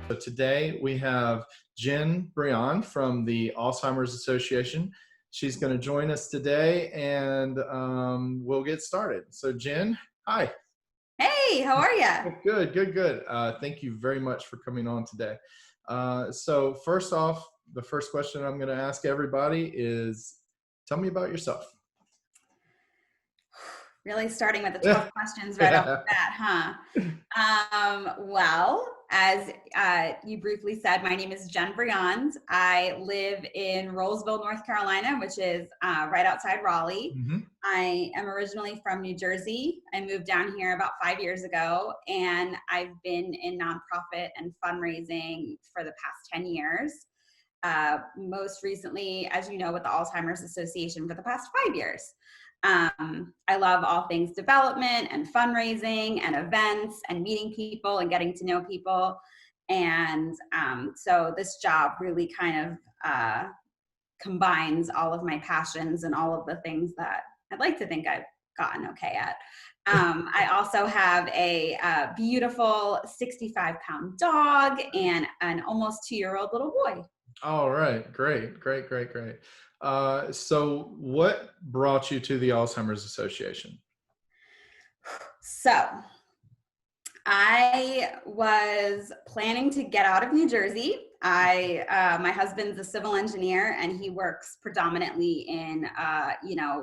So today we have Jenn from the Alzheimer's Association. She's going to join us today, and we'll get started. So Jenn, hi. Hey, how are you? Good, good, good. Thank you very much for coming on today. So first off, the first question I'm going to ask everybody is, tell me about yourself. Really starting with the tough questions right off the bat, huh? Well, as you briefly said, my name is Jenn. I live in Rolesville, North Carolina, which is right outside Raleigh. Mm-hmm. I am originally from New Jersey. I moved down here about 5 years ago, and I've been in nonprofit and fundraising for the past 10 years. Most recently, as you know, with the Alzheimer's Association for the past 5 years. I love all things development and fundraising and events and meeting people and getting to know people. And so this job really kind of combines all of my passions and all of the things that I'd like to think I've gotten okay at. I also have a beautiful 65-pound dog and an almost 2-year-old little boy. All right, great, great, great, great. So what brought you to the Alzheimer's Association? So I was planning to get out of New Jersey. My husband's a civil engineer, and he works predominantly in,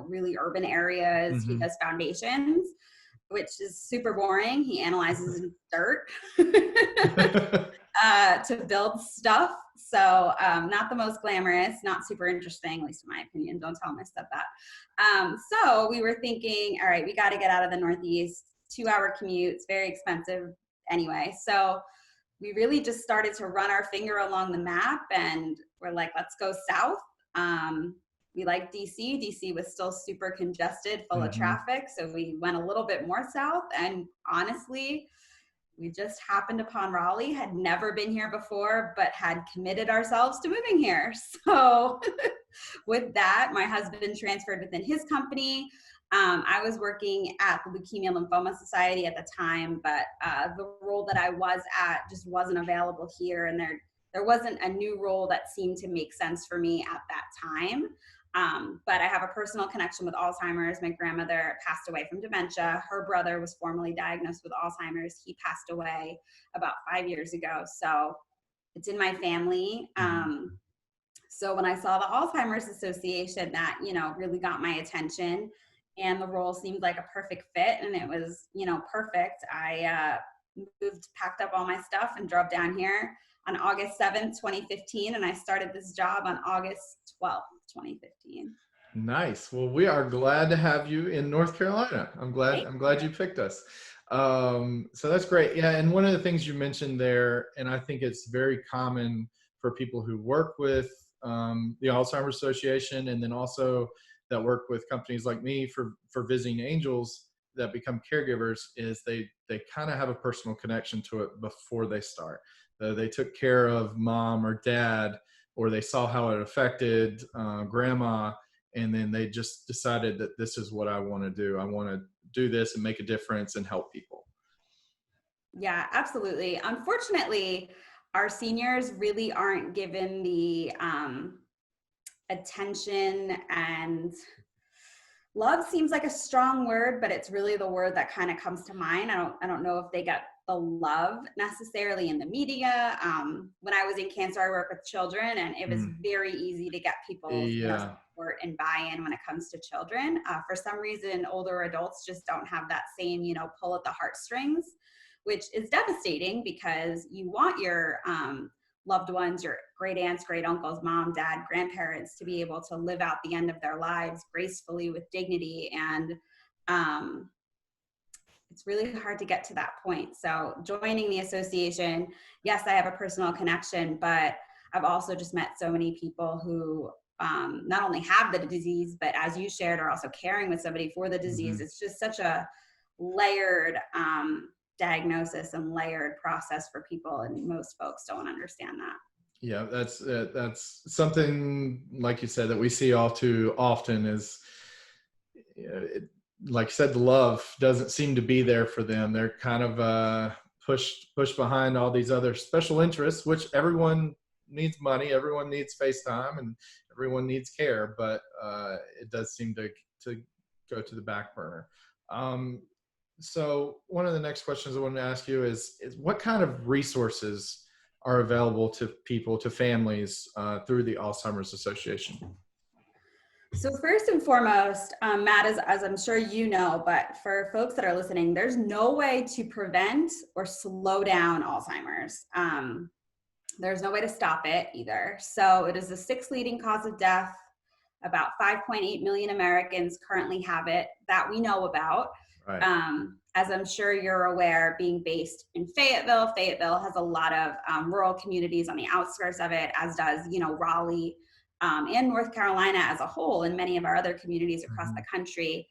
really urban areas. Mm-hmm. He does foundations, which is super boring. He analyzes dirt to build stuff. So not the most glamorous, not super interesting, at least in my opinion. Don't tell him I said that. So we were thinking, all right, we got to get out of the Northeast. 2-hour commutes, very expensive anyway. So we really just started to run our finger along the map, and we're like, let's go south. We like DC. DC was still super congested, full of traffic. So we went a little bit more south, and honestly, we just happened upon Raleigh, had never been here before, but had committed ourselves to moving here. So with that, my husband transferred within his company. I was working at the Leukemia Lymphoma Society at the time, but the role that I was at just wasn't available here, and there wasn't a new role that seemed to make sense for me at that time. But I have a personal connection with Alzheimer's. My grandmother passed away from dementia. Her brother was formally diagnosed with Alzheimer's. He passed away about 5 years ago. So it's in my family. So when I saw the Alzheimer's Association, that, really got my attention, and the role seemed like a perfect fit, and it was, perfect. I packed up all my stuff and drove down here on August 7th, 2015, and I started this job on August 12th, 2015. Nice. Well, we are glad to have you in North Carolina. I'm glad you picked us. So that's great. Yeah, and one of the things you mentioned there, and I think it's very common for people who work with the Alzheimer's Association, and then also that work with companies like me for visiting angels that become caregivers, is they kind of have a personal connection to it before they start. They took care of mom or dad, or they saw how it affected grandma, and then they just decided that this is what I want to do. I want to do this and make a difference and help people. Yeah, absolutely. Unfortunately, our seniors really aren't given the attention, and love seems like a strong word, but it's really the word that kind of comes to mind. I don't know if they get the love necessarily in the media. When I was in cancer, I work with children, and it was very easy to get people's support and buy-in when it comes to children. For some reason, older adults just don't have that same, pull at the heartstrings, which is devastating, because you want your loved ones, your great aunts, great uncles, mom, dad, grandparents, to be able to live out the end of their lives gracefully with dignity. And it's really hard to get to that point. So joining the association, yes, I have a personal connection, but I've also just met so many people who not only have the disease, but as you shared, are also caring with somebody for the disease. It's just such a layered diagnosis and layered process for people, and most folks don't understand that. Yeah, that's something, like you said, that we see all too often is, like I said, the love doesn't seem to be there for them. They're kind of push behind all these other special interests, which everyone needs money, everyone needs face time, and everyone needs care, but it does seem to go to the back burner. So one of the next questions I wanted to ask you is what kind of resources are available to people, to families, through the Alzheimer's Association? So first and foremost, Matt, as I'm sure you know, but for folks that are listening, there's no way to prevent or slow down Alzheimer's. There's no way to stop it either. So it is the sixth leading cause of death. About 5.8 million Americans currently have it that we know about. Right. As I'm sure you're aware, being based in Fayetteville, Fayetteville has a lot of rural communities on the outskirts of it, as does, Raleigh, and North Carolina as a whole, and many of our other communities across the country.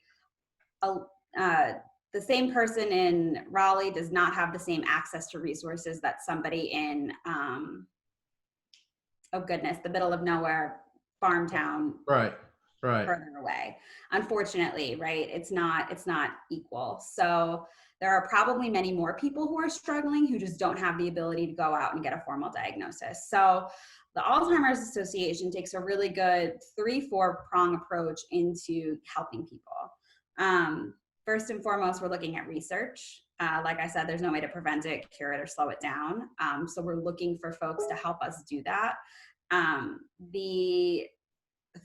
The same person in Raleigh does not have the same access to resources that somebody in, the middle of nowhere, farm town, Right. further away. Unfortunately, right? It's not equal. So there are probably many more people who are struggling who just don't have the ability to go out and get a formal diagnosis. So the Alzheimer's Association takes a really good 3-4 prong approach into helping people. First and foremost, we're looking at research. Like I said, there's no way to prevent it, cure it, or slow it down. So we're looking for folks to help us do that.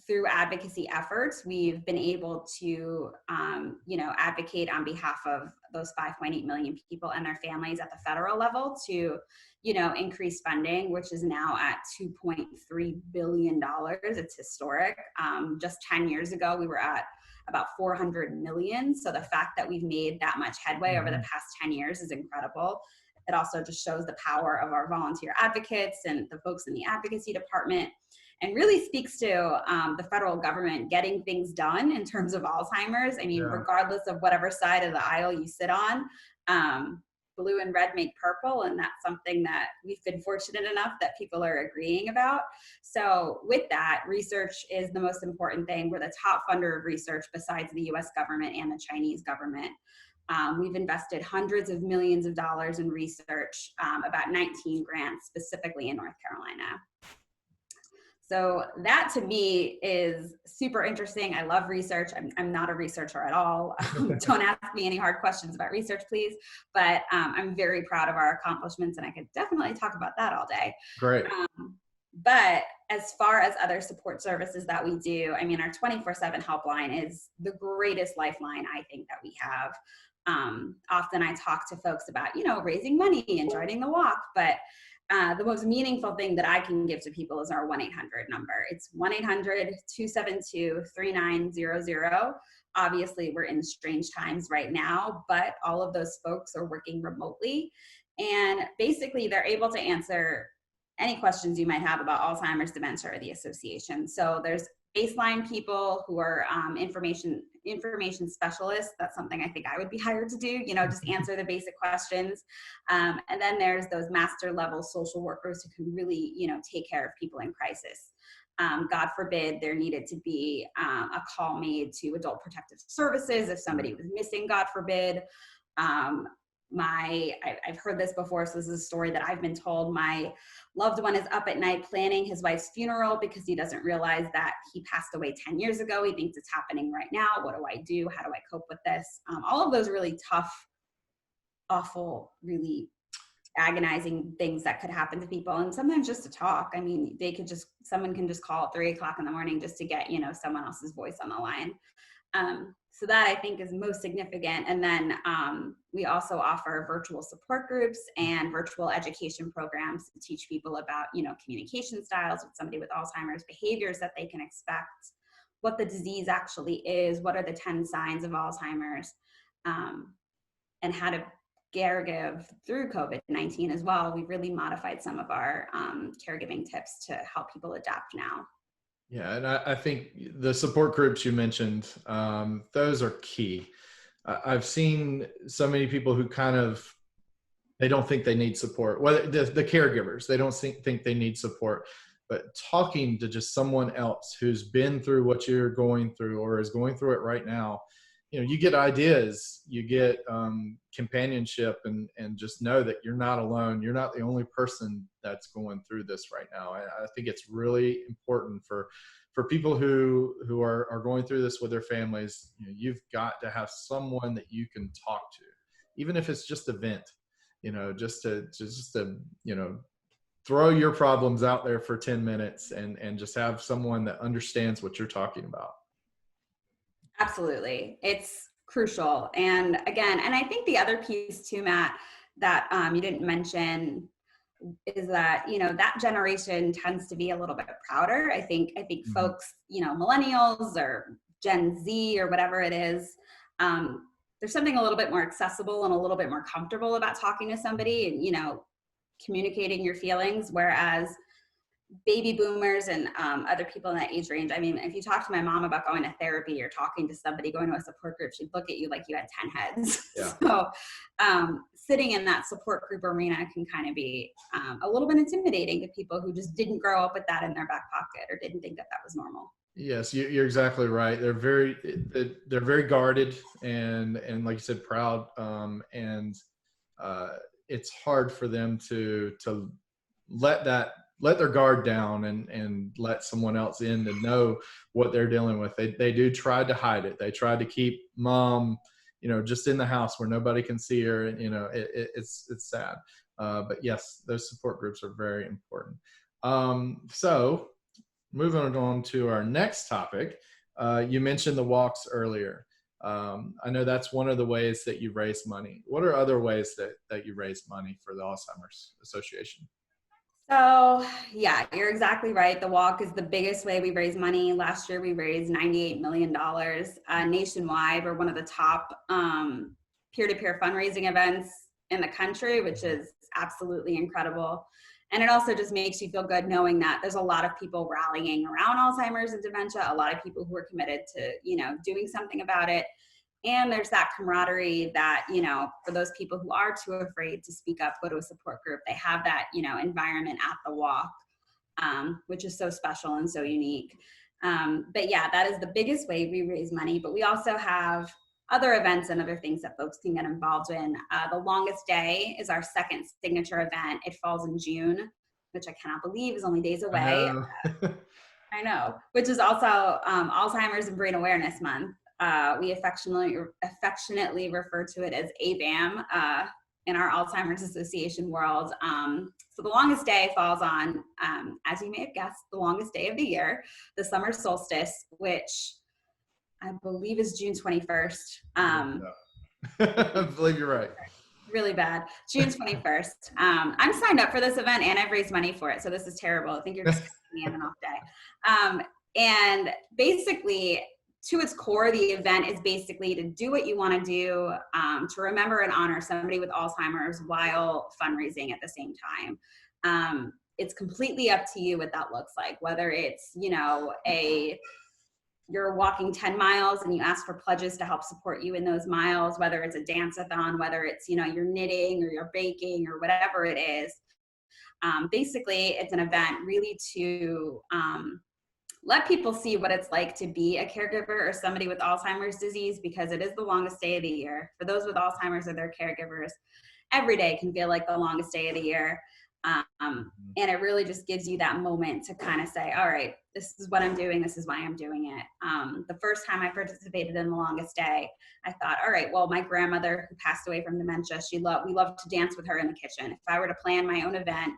Through advocacy efforts, we've been able to, advocate on behalf of those 5.8 million people and their families at the federal level to, increase funding, which is now at $2.3 billion. It's historic. Just 10 years ago, we were at about 400 million. So the fact that we've made that much headway over the past 10 years is incredible. It also just shows the power of our volunteer advocates and the folks in the advocacy department, and really speaks to the federal government getting things done in terms of Alzheimer's. I mean, regardless of whatever side of the aisle you sit on, blue and red make purple, and that's something that we've been fortunate enough that people are agreeing about. So with that, research is the most important thing. We're the top funder of research besides the US government and the Chinese government. We've invested hundreds of millions of dollars in research, about 19 grants specifically in North Carolina. So that to me is super interesting. I love research. I'm not a researcher at all. Don't ask me any hard questions about research, please. But I'm very proud of our accomplishments, and I could definitely talk about that all day. Great. But as far as other support services that we do, I mean, our 24/7 helpline is the greatest lifeline I think that we have. Often I talk to folks about, raising money and joining the walk, but the most meaningful thing that I can give to people is our 1-800 number. It's 1-800-272-3900. Obviously, we're in strange times right now, but all of those folks are working remotely. And basically, they're able to answer any questions you might have about Alzheimer's, dementia, or the association. So there's baseline people who are information specialists. That's something I think I would be hired to do, just answer the basic questions. And then there's those master level social workers who can really, take care of people in crisis. God forbid there needed to be a call made to Adult Protective Services if somebody was missing, God forbid. I've heard this before, so this is a story that I've been told. My loved one is up at night planning his wife's funeral because he doesn't realize that he passed away 10 years ago. He thinks it's happening right now. What do I do? How do I cope with this? All of those really tough, awful, really agonizing things that could happen to people. And sometimes just to talk. I mean, someone can just call at 3 o'clock in the morning just to get, someone else's voice on the line. So that I think is most significant. And then we also offer virtual support groups and virtual education programs to teach people about, communication styles with somebody with Alzheimer's, behaviors that they can expect, what the disease actually is, what are the 10 signs of Alzheimer's, and how to caregive through COVID-19 as well. We've really modified some of our caregiving tips to help people adapt now. Yeah, and I think the support groups you mentioned, those are key. I've seen so many people who they don't think they need support. Well, the caregivers, they don't think they need support, but talking to just someone else who's been through what you're going through or is going through it right now you get ideas, you get companionship, and just know that you're not alone. You're not the only person that's going through this right now. I think it's really important for people who are going through this with their families. You've got to have someone that you can talk to, even if it's just a vent. Just to throw your problems out there for 10 minutes and just have someone that understands what you're talking about. Absolutely. It's crucial. And again, and I think the other piece too, Matt, that you didn't mention is that, that generation tends to be a little bit prouder. I think Mm-hmm. folks, millennials or Gen Z or whatever it is, there's something a little bit more accessible and a little bit more comfortable about talking to somebody and, communicating your feelings. Whereas baby boomers and other people in that age range. I mean, if you talk to my mom about going to therapy or talking to somebody, going to a support group, she'd look at you like you had 10 heads. Yeah. So sitting in that support group arena can kind of be a little bit intimidating to people who just didn't grow up with that in their back pocket or didn't think that that was normal. Yes, you're exactly right. They're very guarded and like you said, proud. And it's hard for them to let their guard down and let someone else in to know what they're dealing with. They do try to hide it. They try to keep mom, just in the house where nobody can see her. And, it's sad. But yes, those support groups are very important. So moving on to our next topic, you mentioned the walks earlier. I know that's one of the ways that you raise money. What are other ways that you raise money for the Alzheimer's Association? So yeah, you're exactly right. The walk is the biggest way we raise money. Last year we raised $98 million nationwide. We're one of the top peer-to-peer fundraising events in the country, which is absolutely incredible. And it also just makes you feel good knowing that there's a lot of people rallying around Alzheimer's and dementia, a lot of people who are committed to, doing something about it. And there's that camaraderie that, for those people who are too afraid to speak up, go to a support group, they have that, environment at the walk, which is so special and so unique. But yeah, that is the biggest way we raise money. But we also have other events and other things that folks can get involved in. The Longest Day is our second signature event. It falls in June, which I cannot believe is only days away. I know, which is also Alzheimer's and Brain Awareness Month. We affectionately refer to it as ABAM in our Alzheimer's Association world. So the Longest Day falls on, as you may have guessed, the longest day of the year, the summer solstice, which I believe is June 21st. I believe you're right. Really bad. June 21st. I'm signed up for this event and I've raised money for it. So this is terrible. I think you're just me on an off day. And basically, to its core, the event is basically to do what you want to do, to remember and honor somebody with Alzheimer's while fundraising at the same time. It's completely up to you what that looks like, whether it's, you're walking 10 miles and you ask for pledges to help support you in those miles, whether it's a dance-a-thon, whether it's, you're knitting or you're baking or whatever it is. Basically, it's an event really to let people see what it's like to be a caregiver or somebody with Alzheimer's disease, because it is the longest day of the year. For those with Alzheimer's or their caregivers, every day can feel like the longest day of the year. And it really just gives you that moment to kind of say, all right, this is what I'm doing. This is why I'm doing it. The first time I participated in the Longest Day, I thought, all right, well, my grandmother who passed away from dementia, we loved to dance with her in the kitchen. If I were to plan my own event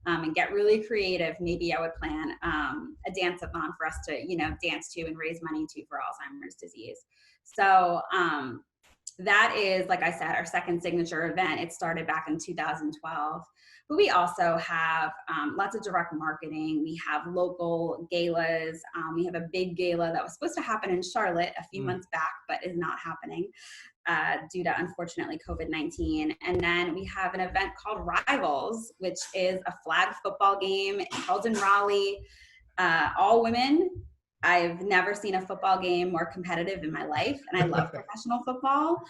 and get really creative, maybe I would plan a dance-a-thon for us to, dance to and raise money to for Alzheimer's disease. So that is, like I said, our second signature event. It started back in 2012. But we also have lots of direct marketing. We have local galas. We have a big gala that was supposed to happen in Charlotte a few months back, but is not happening due to, unfortunately, COVID-19. And then we have an event called Rivals, which is a flag football game held in Raleigh. All women. I've never seen a football game more competitive in my life, and I love professional football.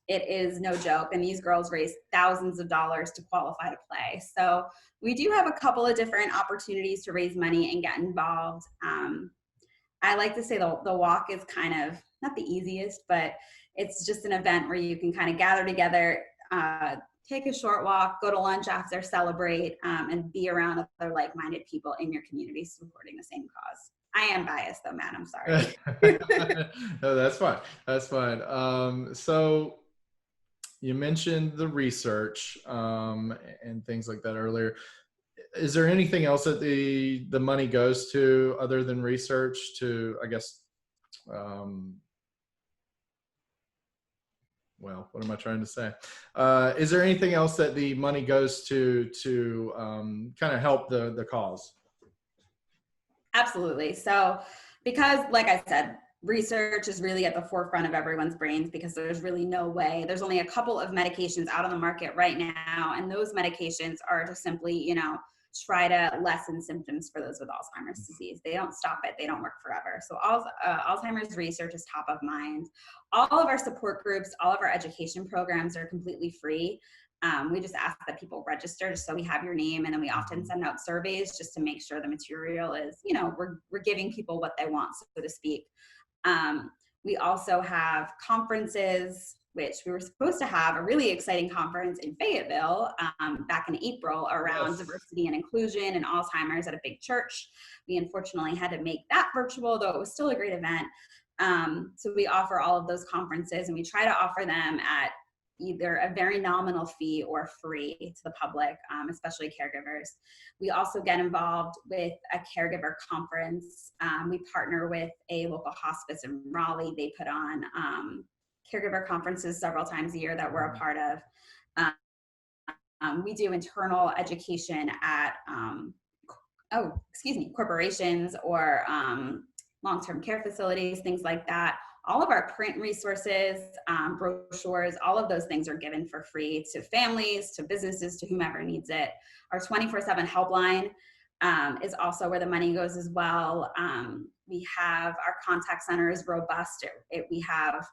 It is no joke, and these girls raise thousands of dollars to qualify to play. So we do have a couple of different opportunities to raise money and get involved. I like to say the walk is kind of not the easiest, but it's just an event where you can kind of gather together, take a short walk, go to lunch after, celebrate, and be around other like-minded people in your community supporting the same cause. I am biased though, Matt, I'm sorry. No, that's fine. That's fine. So you mentioned the research and things like that earlier. Is there anything else that the money goes to other than research to, I guess, um, well, what am I trying to say? Is there anything else that the money goes to kind of help the cause? Absolutely. So, because, like I said, research is really at the forefront of everyone's brains because there's really no way. There's only a couple of medications out on the market right now, and those medications are to simply, try to lessen symptoms for those with Alzheimer's disease. They don't stop it. They don't work forever. So, Alzheimer's research is top of mind. All of our support groups, all of our education programs are completely free. We just ask that people register just so we have your name, and then we often send out surveys just to make sure the material is, we're giving people what they want, so to speak. We also have conferences, which we were supposed to have a really exciting conference in Fayetteville back in April around Yes. diversity and inclusion and Alzheimer's at a big church. We unfortunately had to make that virtual, though it was still a great event. So we offer all of those conferences, and we try to offer them at either a very nominal fee or free to the public, especially caregivers. We also get involved with a caregiver conference. We partner with a local hospice in Raleigh. They put on caregiver conferences several times a year that we're a part of. We do internal education at, corporations or long-term care facilities, things like that. All of our print resources, brochures, all of those things are given for free to families, to businesses, to whomever needs it. Our 24/7 helpline is also where the money goes as well. We have our contact center is robust. We have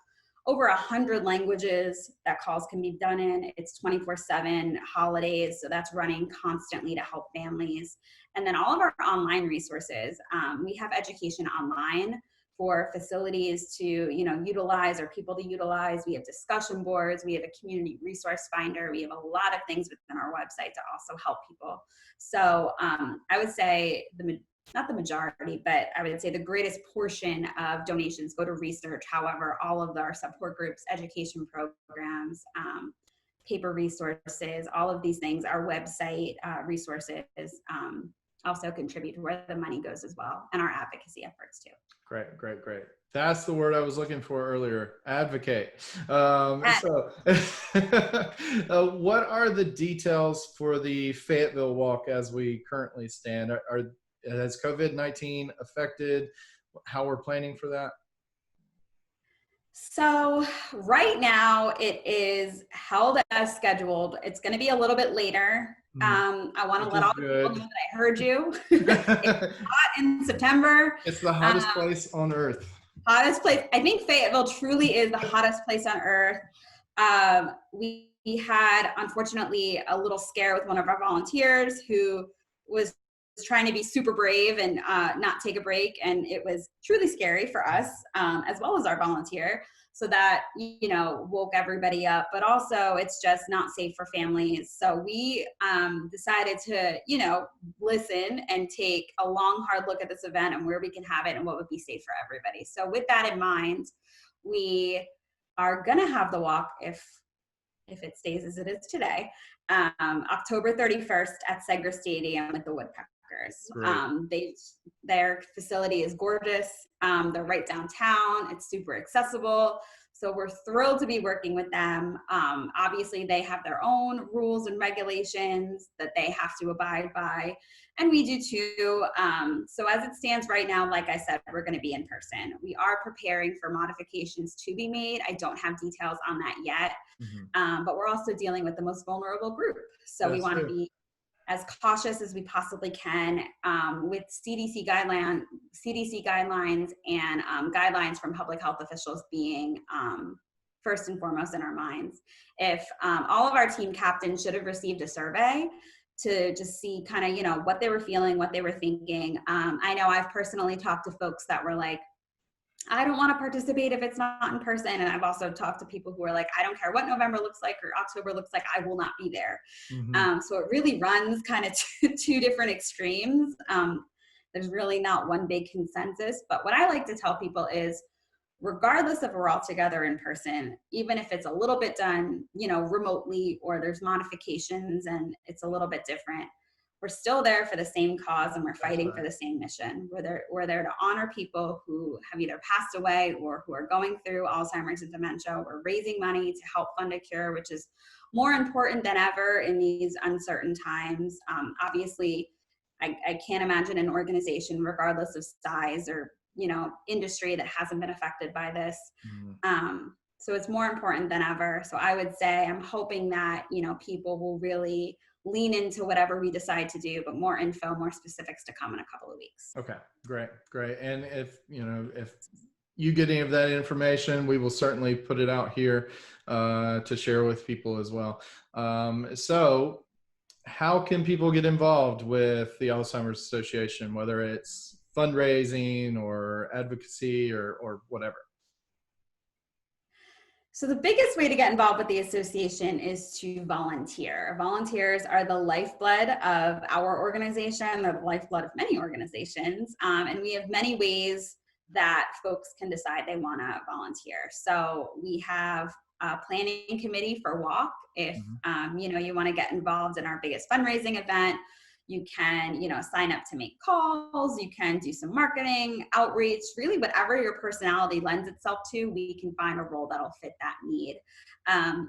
over 100 languages that calls can be done in. It's 24/7 holidays, so that's running constantly to help families. And then all of our online resources. We have education online for facilities to utilize or people to utilize. We have discussion boards, we have a community resource finder, we have a lot of things within our website to also help people. So I would say not the majority, but I would say the greatest portion of donations go to research. However, all of our support groups, education programs, paper resources, all of these things, our website resources also contribute to where the money goes as well, and our advocacy efforts too. Great, great, great. That's the word I was looking for earlier. Advocate. So, what are the details for the Fayetteville walk as we currently stand? Has COVID-19 affected how we're planning for that? So right now it is held as scheduled. It's going to be a little bit later. I want to let all the people know that I heard you. It's hot in September. It's the hottest place on earth. Hottest place. I think Fayetteville truly is the hottest place on earth. We had, unfortunately, a little scare with one of our volunteers who was trying to be super brave and not take a break. And it was truly scary for us, as well as our volunteer. So that, woke everybody up, but also it's just not safe for families. So we decided to, listen and take a long, hard look at this event and where we can have it and what would be safe for everybody. So with that in mind, we are going to have the walk, if it stays as it is today, October 31st at Segra Stadium with the Woodpeckers. Their facility is gorgeous. They're right downtown. It's super accessible. So we're thrilled to be working with them. Obviously, they have their own rules and regulations that they have to abide by, and we do too. So as it stands right now, like I said, we're going to be in person. We are preparing for modifications to be made. I don't have details on that yet, but we're also dealing with the most vulnerable group. So we want to be as cautious as we possibly can with CDC guidelines and guidelines from public health officials being first and foremost in our minds. If all of our team captains should have received a survey to just see kind of, you know, what they were feeling, what they were thinking. I know I've personally talked to folks that were like, I don't want to participate if it's not in person. And I've also talked to people who are like, I don't care what November looks like or October looks like, I will not be there. Hmm. So it really runs kind of two different extremes. There's really not one big consensus. But what I like to tell people is, regardless if we're all together in person, even if it's a little bit done, you know, remotely, or there's modifications and it's a little bit different, we're still there for the same cause and we're That's fighting right. for the same mission. We're there to honor people who have either passed away or who are going through Alzheimer's and dementia. We're raising money to help fund a cure, which is more important than ever in these uncertain times. Obviously, I can't imagine an organization, regardless of size or, you know, industry, that hasn't been affected by this. Mhm. So it's more important than ever. So I would say I'm hoping that, you know, people will really lean into whatever we decide to do, but more info, more specifics to come in a couple of weeks. Okay, great, great. And if, you know, if you get any of that information, we will certainly put it out here to share with people as well. So how can people get involved with the Alzheimer's Association, whether it's fundraising or advocacy or whatever? So the biggest way to get involved with the association is to volunteer. Volunteers are the lifeblood of our organization, the lifeblood of many organizations. And we have many ways that folks can decide they want to volunteer. So we have a planning committee for WALK. If Mhm. you know, you want to get involved in our biggest fundraising event, you can, you know, sign up to make calls, you can do some marketing outreach, really whatever your personality lends itself to, we can find a role that'll fit that need.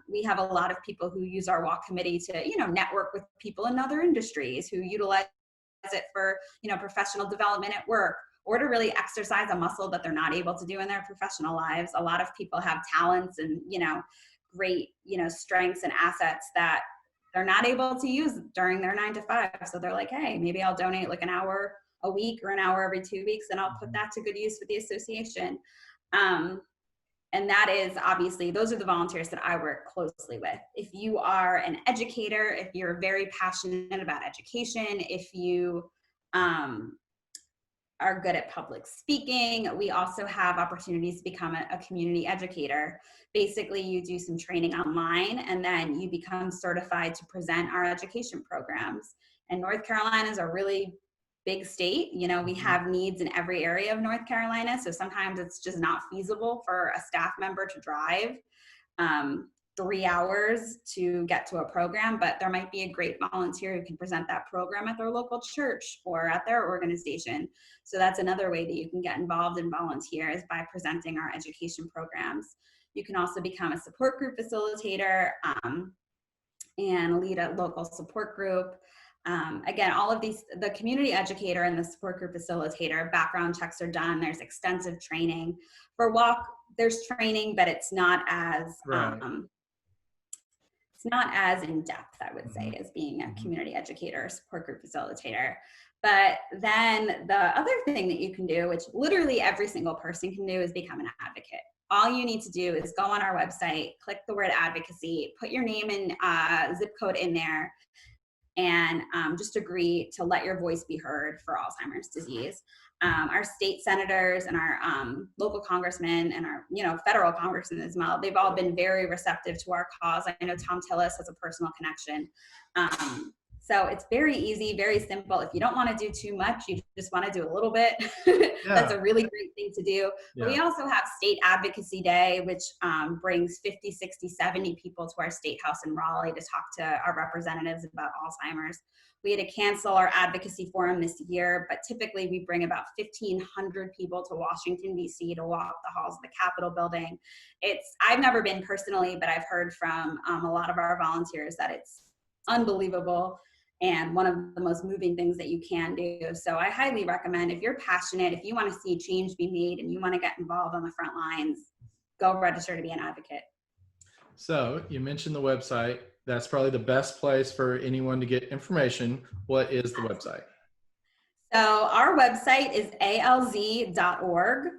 We have a lot of people who use our WALK committee to, you know, network with people in other industries, who utilize it for, you know, professional development at work, or to really exercise a muscle that they're not able to do in their professional lives. A lot of people have talents and, you know, great, you know, strengths and assets that they're not able to use during their 9 to 5. So they're like, hey, maybe I'll donate like an hour a week or an hour every 2 weeks, and I'll put Mhm. that to good use with the association. Um, and that is obviously, those are the volunteers that I work closely with. If you are an educator, if you're very passionate about education, if you um, are good at public speaking, we also have opportunities to become a community educator. Basically, you do some training online and then you become certified to present our education programs. And North Carolina is a really big state. You know, we Mhm. have needs in every area of North Carolina. So sometimes it's just not feasible for a staff member to drive um, 3 hours to get to a program, but there might be a great volunteer who can present that program at their local church or at their organization. So that's another way that you can get involved and volunteer, is by presenting our education programs. You can also become a support group facilitator and lead a local support group. Again, all of these, the community educator and the support group facilitator, background checks are done. There's extensive training. For WALK, there's training, but Right. it's not as in depth, I would say, Mhm. as being a Mhm. community educator, support group facilitator. But then the other thing that you can do, which literally every single person can do, is become an advocate. All you need to do is go on our website, click the word advocacy, put your name and zip code in there, and just agree to let your voice be heard for Alzheimer's disease. Our state senators and our local congressmen and our, you know, federal congressmen as well, they've all been very receptive to our cause. I know Tom Tillis has a personal connection. So it's very easy, very simple. If you don't want to do too much, you just want to do a little bit, that's Yeah. a really great thing to do. But Yeah. we also have State Advocacy Day, which brings 50, 60, 70 people to our State House in Raleigh to talk to our representatives about Alzheimer's. We had to cancel our advocacy forum this year, but typically we bring about 1,500 people to Washington, D.C. to walk the halls of the Capitol building. I've never been personally, but I've heard from a lot of our volunteers that it's unbelievable and one of the most moving things that you can do. So I highly recommend, if you're passionate, if you want to see change be made and you want to get involved on the front lines, go register to be an advocate. So you mentioned the website. That's probably the best place for anyone to get information. What is the website? So our website is alz.org.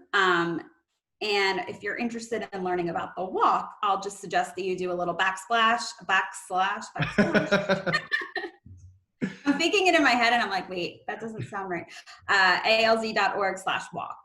And if you're interested in learning about the walk, I'll just suggest that you do a little backslash. I'm thinking it in my head and I'm like, wait, that doesn't sound right. alz.org/walk.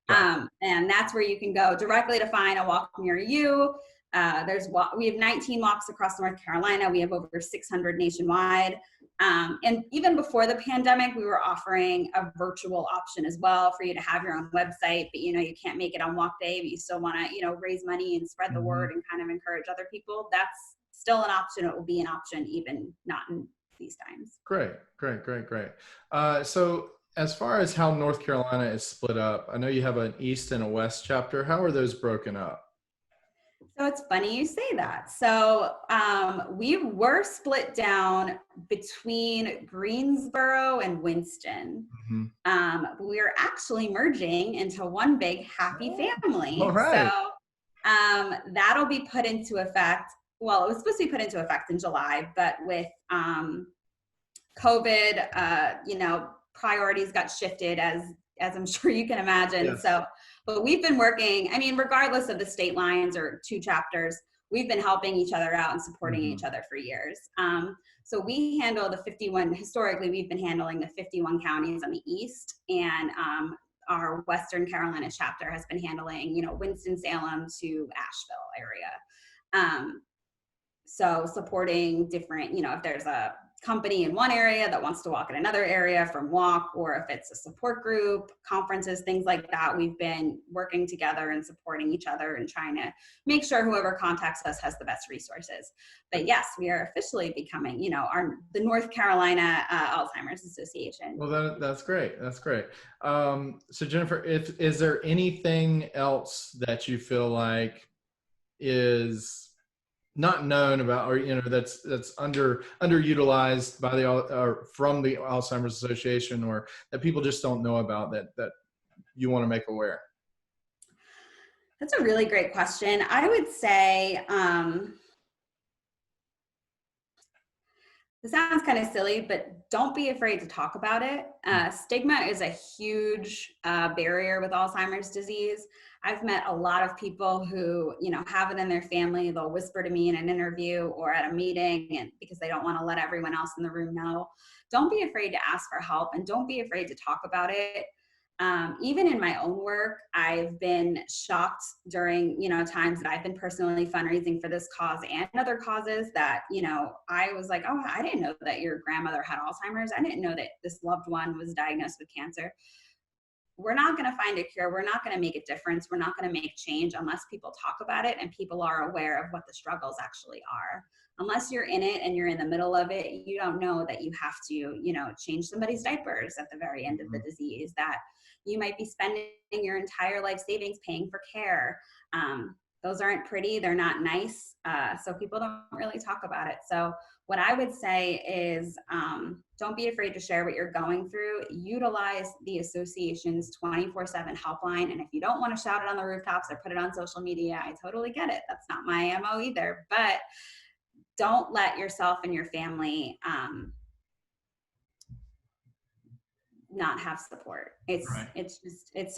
And that's where you can go directly to find a walk near you. We have 19 walks across North Carolina. We have over 600 nationwide. And even before the pandemic, we were offering a virtual option as well for you to have your own website, but you can't make it on walk day, but you still want to, raise money and spread the word and kind of encourage other people. That's still an option. It will be an option, even not in these times. Great. So as far as how North Carolina is split up, I know you have an East and a West chapter. How are those broken up? So it's funny you say that. So we were split down between Greensboro and Winston. We are actually merging into one big happy family. All right. So that'll be put into effect. Well, it was supposed to be put into effect in July, but with COVID, priorities got shifted as I'm sure you can imagine. Yes. So, but we've been working, regardless of the state lines or two chapters, we've been helping each other out and supporting each other for years. So we handle the 51, historically, we've been handling the 51 counties on the East, and our Western Carolina chapter has been handling, Winston-Salem to Asheville area. So supporting different, if there's a company in one area that wants to walk in another area from walk, or if it's a support group, conferences, things like that, we've been working together and supporting each other and trying to make sure whoever contacts us has the best resources. But yes, we are officially becoming, the North Carolina Alzheimer's Association. Well, that's great. So Jennifer, is there anything else that you feel like is not known about, or that's underutilized by from the Alzheimer's Association, or that people just don't know about that you want to make aware? That's a really great question. I would say this sounds kind of silly, but don't be afraid to talk about it. Stigma is a huge barrier with Alzheimer's disease. I've met a lot of people who, have it in their family. They'll whisper to me in an interview or at a meeting, and because they don't want to let everyone else in the room know. Don't be afraid to ask for help, and don't be afraid to talk about it. Even in my own work, I've been shocked during, times that I've been personally fundraising for this cause and other causes that, I was like, oh, I didn't know that your grandmother had Alzheimer's. I didn't know that this loved one was diagnosed with cancer. We're not going to find a cure. We're not going to make a difference. We're not going to make change unless people talk about it and people are aware of what the struggles actually are. Unless you're in it and you're in the middle of it, you don't know that you have to, change somebody's diapers at the very end of the disease, that you might be spending your entire life savings paying for care. Those aren't pretty. They're not nice. So people don't really talk about it. So what I would say is don't be afraid to share what you're going through. Utilize the association's 24/7 helpline. And if you don't want to shout it on the rooftops or put it on social media, I totally get it. That's not my MO either. But don't let yourself and your family not have support. It's a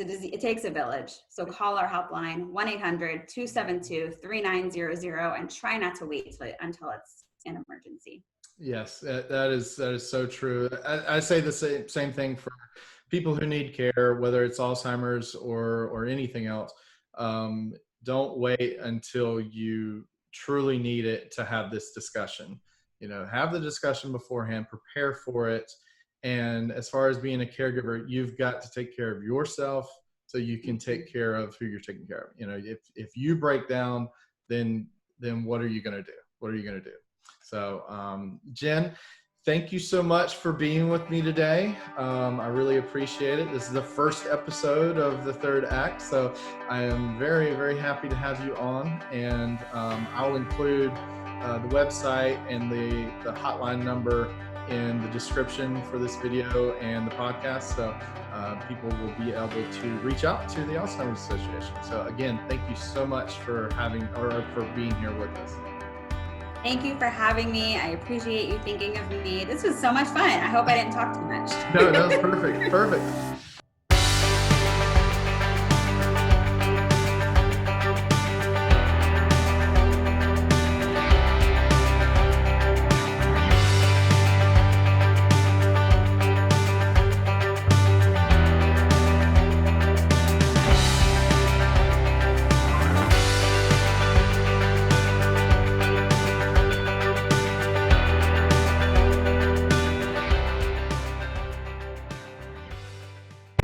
disease. It takes a village. So call our helpline, 1-800-272-3900, and try not to wait until it's an emergency. Yes, that is so true. I say the same thing for people who need care, whether it's Alzheimer's or anything else. Don't wait until you truly need it to have this discussion. Have the discussion beforehand, prepare for it. And as far as being a caregiver, you've got to take care of yourself so you can take care of who you're taking care of. If you break down, then what are you going to do? So, Jenn, thank you so much for being with me today. I really appreciate it. This is the first episode of the third act, so I am very, very happy to have you on. And I'll include the website and the hotline number in the description for this video and the podcast, so people will be able to reach out to the Alzheimer's Association. So again, thank you so much for being here with us. Thank you for having me. I appreciate you thinking of me. This was so much fun. I hope I didn't talk too much. No, that was perfect.